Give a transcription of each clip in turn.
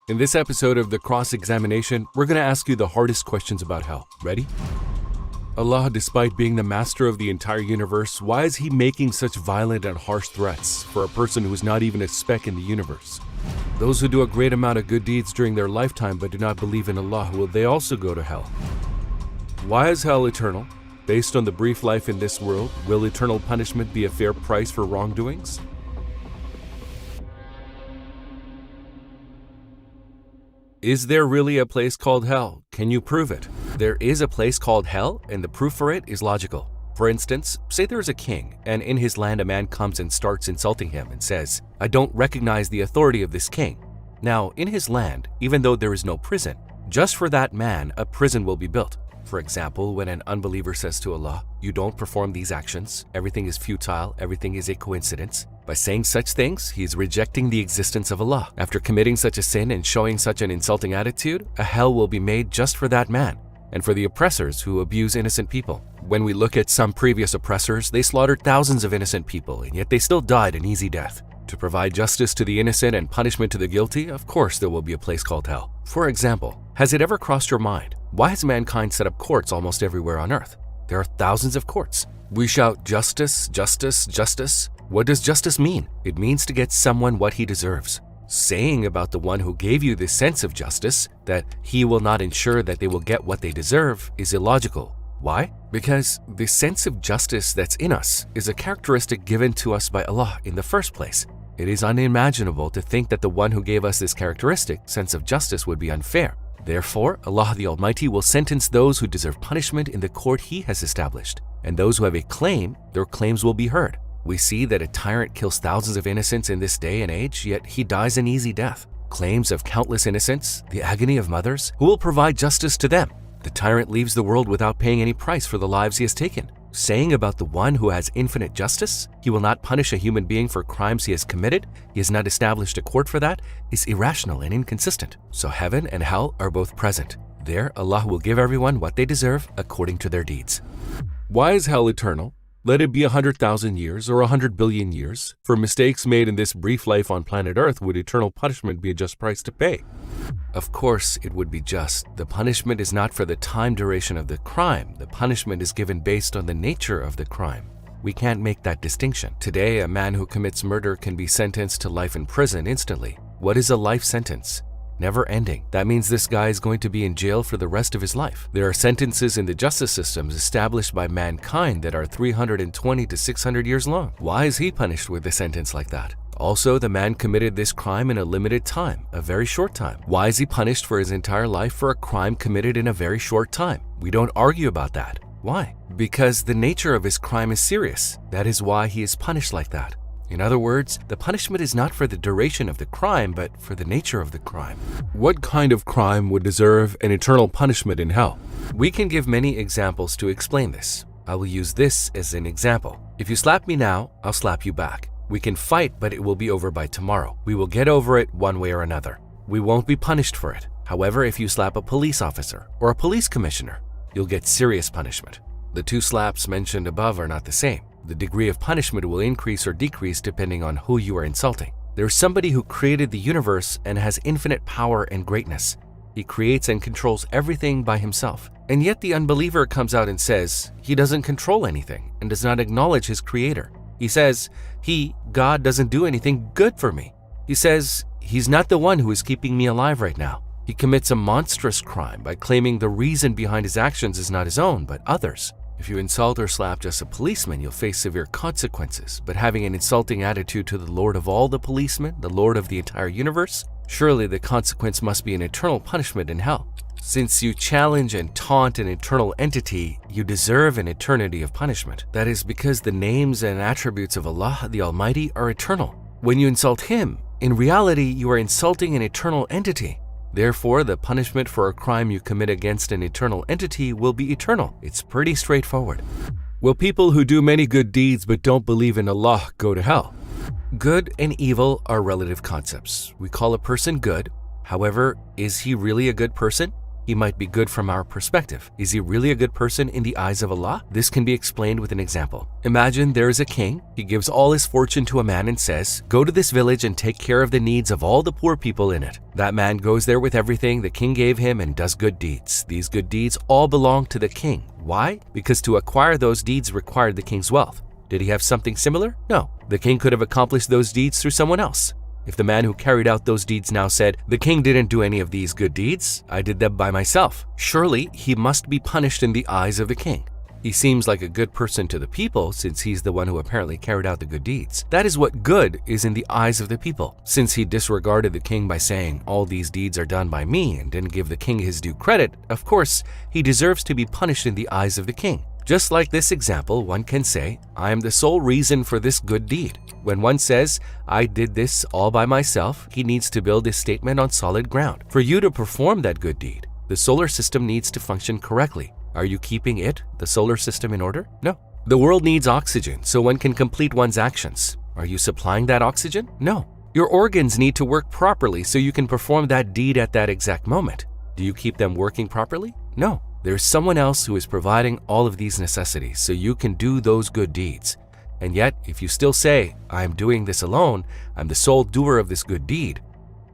In this episode of The Cross-Examination, we're going to ask you the hardest questions about hell. Ready? Allah, despite being the master of the entire universe, why is He making such violent and harsh threats for a person who is not even a speck in the universe? Those who do a great amount of good deeds during their lifetime but do not believe in Allah, will they also go to hell? Why is hell eternal? Based on the brief life in this world, will eternal punishment be a fair price for wrongdoings? Is there really a place called hell? Can you prove it? There is a place called hell, and the proof for it is logical. For instance, say there is a king, and in his land a man comes and starts insulting him and says, "I don't recognize the authority of this king." Now, in his land, even though there is no prison, just for that man, a prison will be built. For example, when an unbeliever says to Allah, "You don't perform these actions, everything is futile, everything is a coincidence." By saying such things, he is rejecting the existence of Allah. After committing such a sin and showing such an insulting attitude, a hell will be made just for that man, and for the oppressors who abuse innocent people. When we look at some previous oppressors, they slaughtered thousands of innocent people, and yet they still died an easy death. To provide justice to the innocent and punishment to the guilty, of course there will be a place called hell. For example, has it ever crossed your mind, why has mankind set up courts almost everywhere on earth? There are thousands of courts. We shout justice, justice, justice. What does justice mean? It means to get someone what he deserves. Saying about the one who gave you this sense of justice, that he will not ensure that they will get what they deserve, is illogical. Why? Because the sense of justice that's in us is a characteristic given to us by Allah in the first place. It is unimaginable to think that the one who gave us this characteristic, sense of justice, would be unfair. Therefore, Allah the Almighty will sentence those who deserve punishment in the court He has established, and those who have a claim, their claims will be heard. We see that a tyrant kills thousands of innocents in this day and age, yet he dies an easy death. Claims of countless innocents, the agony of mothers, who will provide justice to them? The tyrant leaves the world without paying any price for the lives he has taken. Saying about the one who has infinite justice, He will not punish a human being for crimes he has committed, He has not established a court for that, is irrational and inconsistent. So heaven and hell are both present. There, Allah will give everyone what they deserve according to their deeds. Why is hell eternal? Let it be 100,000 years or 100 billion years. For mistakes made in this brief life on planet Earth, would eternal punishment be a just price to pay? Of course, it would be just. The punishment is not for the time duration of the crime. The punishment is given based on the nature of the crime. We can't make that distinction. Today, a man who commits murder can be sentenced to life in prison instantly. What is a life sentence? Never ending. That means this guy is going to be in jail for the rest of his life. There are sentences in the justice systems established by mankind that are 320 to 600 years long. Why is he punished with a sentence like that? Also, the man committed this crime in a limited time, a very short time. Why is he punished for his entire life for a crime committed in a very short time? We don't argue about that. Why? Because the nature of his crime is serious. That is why he is punished like that. In other words, the punishment is not for the duration of the crime, but for the nature of the crime. What kind of crime would deserve an eternal punishment in hell? We can give many examples to explain this. I will use this as an example. If you slap me now, I'll slap you back. We can fight, but it will be over by tomorrow. We will get over it one way or another. We won't be punished for it. However, if you slap a police officer or a police commissioner, you'll get serious punishment. The two slaps mentioned above are not the same. The degree of punishment will increase or decrease depending on who you are insulting. There is somebody who created the universe and has infinite power and greatness. He creates and controls everything by himself. And yet the unbeliever comes out and says he doesn't control anything and does not acknowledge his creator. He says God doesn't do anything good for me. He says he's not the one who is keeping me alive right now. He commits a monstrous crime by claiming the reason behind his actions is not his own, but others. If you insult or slap just a policeman, you'll face severe consequences, but having an insulting attitude to the Lord of all the policemen, the Lord of the entire universe, surely the consequence must be an eternal punishment in hell. Since you challenge and taunt an eternal entity, you deserve an eternity of punishment. That is because the names and attributes of Allah the Almighty are eternal. When you insult Him, in reality you are insulting an eternal entity. Therefore, the punishment for a crime you commit against an eternal entity will be eternal. It's pretty straightforward. Will people who do many good deeds but don't believe in Allah go to hell? Good and evil are relative concepts. We call a person good. However, is he really a good person? He might be good from our perspective. Is he really a good person in the eyes of Allah? This can be explained with an example. Imagine there is a king. He gives all his fortune to a man and says, "Go to this village and take care of the needs of all the poor people in it." That man goes there with everything the king gave him and does good deeds. These good deeds all belong to the king. Why? Because to acquire those deeds required the king's wealth. Did he have something similar? No. The king could have accomplished those deeds through someone else. If the man who carried out those deeds now said, "The king didn't do any of these good deeds, I did them by myself," surely he must be punished in the eyes of the king. He seems like a good person to the people since he's the one who apparently carried out the good deeds. That is what good is in the eyes of the people. Since he disregarded the king by saying, "All these deeds are done by me," and didn't give the king his due credit, of course, he deserves to be punished in the eyes of the king. Just like this example, one can say, "I am the sole reason for this good deed." When one says, "I did this all by myself," he needs to build his statement on solid ground. For you to perform that good deed, the solar system needs to function correctly. Are you keeping it, the solar system, in order? No. The world needs oxygen so one can complete one's actions. Are you supplying that oxygen? No. Your organs need to work properly so you can perform that deed at that exact moment. Do you keep them working properly? No. There's someone else who is providing all of these necessities so you can do those good deeds. And yet, if you still say, "I am doing this alone, I'm the sole doer of this good deed,"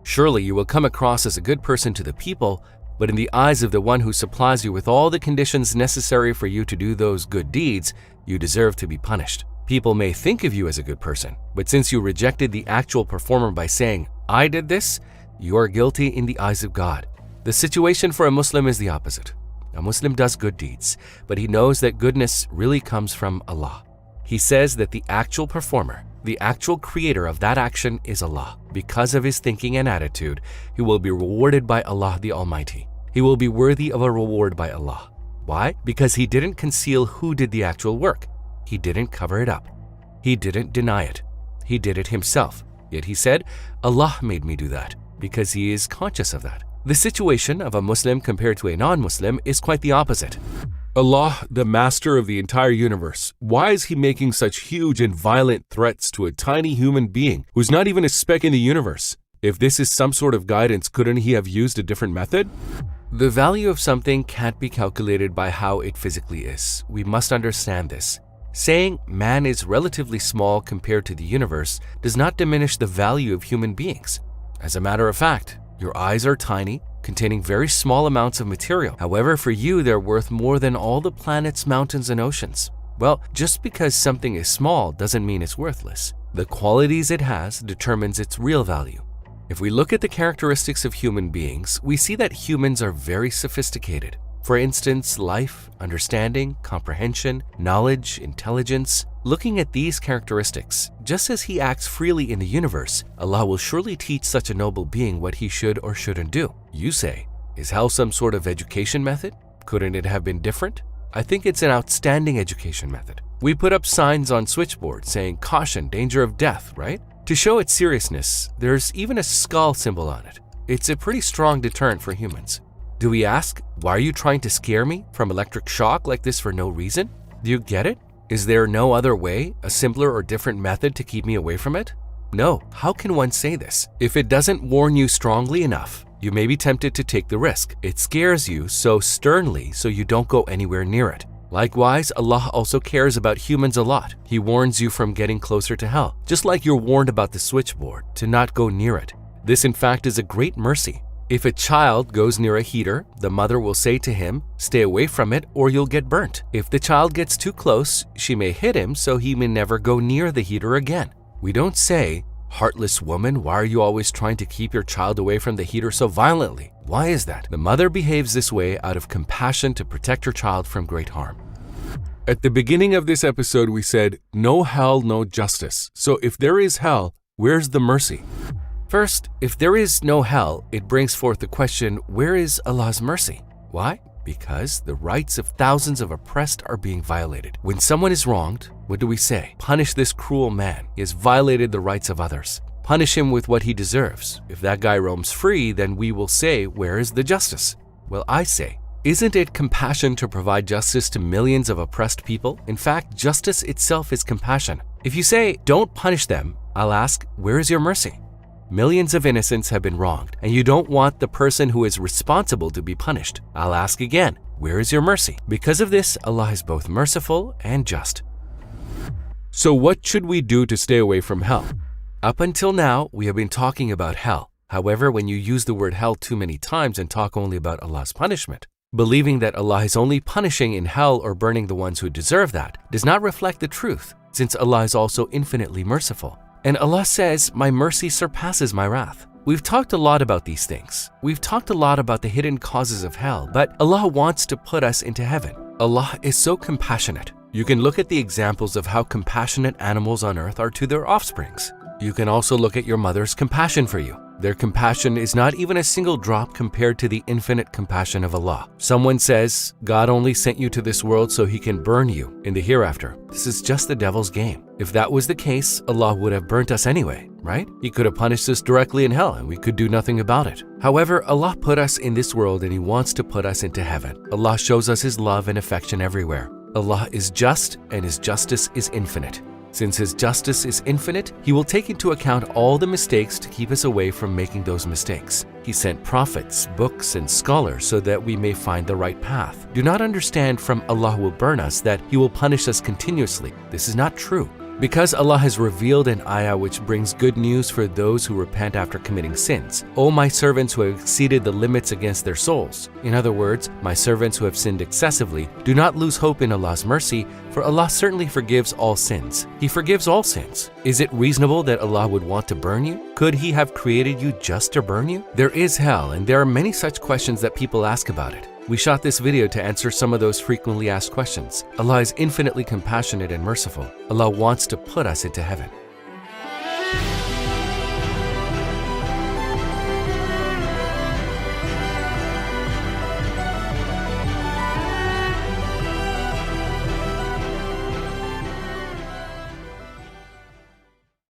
surely you will come across as a good person to the people, but in the eyes of the one who supplies you with all the conditions necessary for you to do those good deeds, you deserve to be punished. People may think of you as a good person, but since you rejected the actual performer by saying, "I did this," you are guilty in the eyes of God. The situation for a Muslim is the opposite. A Muslim does good deeds, but he knows that goodness really comes from Allah. He says that the actual performer, the actual creator of that action is Allah. Because of his thinking and attitude, he will be rewarded by Allah the Almighty. He will be worthy of a reward by Allah. Why? Because he didn't conceal who did the actual work. He didn't cover it up. He didn't deny it. He did it himself. Yet he said, "Allah made me do that," because he is conscious of that. The situation of a Muslim compared to a non-Muslim is quite the opposite. Allah, the master of the entire universe, why is he making such huge and violent threats to a tiny human being who's not even a speck in the universe? If this is some sort of guidance, couldn't he have used a different method? The value of something can't be calculated by how it physically is. We must understand this. Saying man is relatively small compared to the universe does not diminish the value of human beings. As a matter of fact, your eyes are tiny, containing very small amounts of material. However, for you, they're worth more than all the planets, mountains, and oceans. Well, just because something is small doesn't mean it's worthless. The qualities it has determines its real value. If we look at the characteristics of human beings, we see that humans are very sophisticated. For instance, life, understanding, comprehension, knowledge, intelligence. Looking at these characteristics, just as he acts freely in the universe, Allah will surely teach such a noble being what he should or shouldn't do. You say, is hell some sort of education method? Couldn't it have been different? I think it's an outstanding education method. We put up signs on switchboards saying caution, danger of death, right? To show its seriousness, there's even a skull symbol on it. It's a pretty strong deterrent for humans. Do we ask, why are you trying to scare me from electric shock like this for no reason? Do you get it? Is there no other way, a simpler or different method to keep me away from it? No. How can one say this? If it doesn't warn you strongly enough, you may be tempted to take the risk. It scares you so sternly so you don't go anywhere near it. Likewise, Allah also cares about humans a lot. He warns you from getting closer to hell, just like you're warned about the switchboard, to not go near it. This in fact is a great mercy. If a child goes near a heater, the mother will say to him, "Stay away from it or you'll get burnt." If the child gets too close, she may hit him so he may never go near the heater again. We don't say, "Heartless woman, why are you always trying to keep your child away from the heater so violently?" Why is that? The mother behaves this way out of compassion to protect her child from great harm. At the beginning of this episode, we said, no hell, no justice. So if there is hell, where's the mercy? First, if there is no hell, it brings forth the question, where is Allah's mercy? Why? Because the rights of thousands of oppressed are being violated. When someone is wronged, what do we say? Punish this cruel man. He has violated the rights of others. Punish him with what he deserves. If that guy roams free, then we will say, where is the justice? Well, I say, isn't it compassion to provide justice to millions of oppressed people? In fact, justice itself is compassion. If you say, don't punish them, I'll ask, where is your mercy? Millions of innocents have been wronged, and you don't want the person who is responsible to be punished. I'll ask again, where is your mercy? Because of this, Allah is both merciful and just. So what should we do to stay away from hell? Up until now, we have been talking about hell. However, when you use the word hell too many times and talk only about Allah's punishment, believing that Allah is only punishing in hell or burning the ones who deserve that does not reflect the truth, since Allah is also infinitely merciful. And Allah says, "My mercy surpasses my wrath." We've talked a lot about these things. We've talked a lot about the hidden causes of hell, but Allah wants to put us into heaven. Allah is so compassionate. You can look at the examples of how compassionate animals on earth are to their offsprings. You can also look at your mother's compassion for you. Their compassion is not even a single drop compared to the infinite compassion of Allah. Someone says, God only sent you to this world so He can burn you in the hereafter. This is just the devil's game. If that was the case, Allah would have burnt us anyway, right? He could have punished us directly in hell and we could do nothing about it. However, Allah put us in this world and He wants to put us into heaven. Allah shows us His love and affection everywhere. Allah is just and His justice is infinite. Since His justice is infinite, He will take into account all the mistakes to keep us away from making those mistakes. He sent prophets, books, and scholars so that we may find the right path. Do not understand from Allah will burn us that He will punish us continuously. This is not true. Because Allah has revealed an ayah which brings good news for those who repent after committing sins. O my servants who have exceeded the limits against their souls. In other words, my servants who have sinned excessively, do not lose hope in Allah's mercy, for Allah certainly forgives all sins. He forgives all sins. Is it reasonable that Allah would want to burn you? Could He have created you just to burn you? There is hell, and there are many such questions that people ask about it. We shot this video to answer some of those frequently asked questions. Allah is infinitely compassionate and merciful. Allah wants to put us into heaven.